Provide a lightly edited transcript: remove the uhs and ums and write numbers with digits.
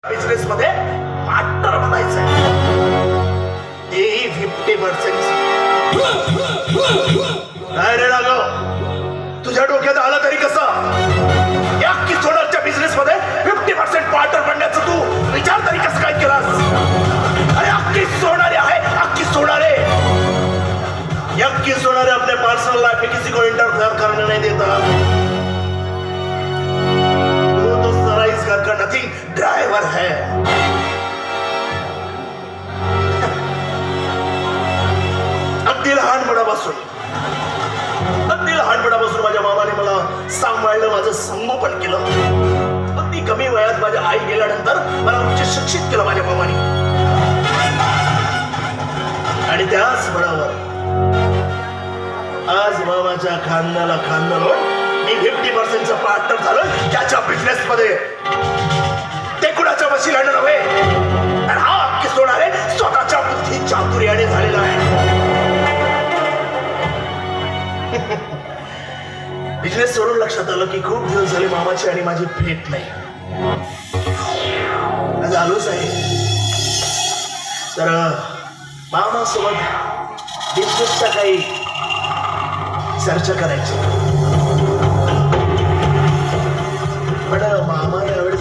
Business मध्ये partner बनायचंय, तेही 50%. काय रे राघव, तुझ्या डोक्यात आलं तरी कसं? या किसोडाच्या बिझनेस मध्ये 50% पार्टनर बनण्याचं तू विचार तरी कसं काय केलास? अरे अक्की सोनारे आहे, अक्की सोनारे. यक्की सोनारे अपने पर्सनल लाइफ में किसी को इंटरफेयर करने नहीं देता. वो तो सारा इस घर का नथिंग ड्राइवर है. अगदी लहानपणापासून माझ्या मामाने मला सांभाळलं, माझं संगोपन केलं. अगदी कमी वयात माझ्या आई गेल्यानंतर मला उच्च शिक्षित केलं माझ्या मामाने. आणि त्याच बळावर आज मामाच्या खांद्याला खांदा लावून मी 50% पार्टनर झालो त्याच्या बिझनेस मध्ये. ते कुणाच्या वशिल्याने नव्हे, आणि हा अक्की सोनारे स्वतःच्या बुद्धी चातुर्याने झालेला आहे. बिझनेस सोडून लक्षात आलं की खूप दिवस झाले मामाची आणि माझी भेट नाही. आज आलोच आहे तर मामासोबत बिझनेसच्या काही चर्चा करायची. पण मामा यावेळी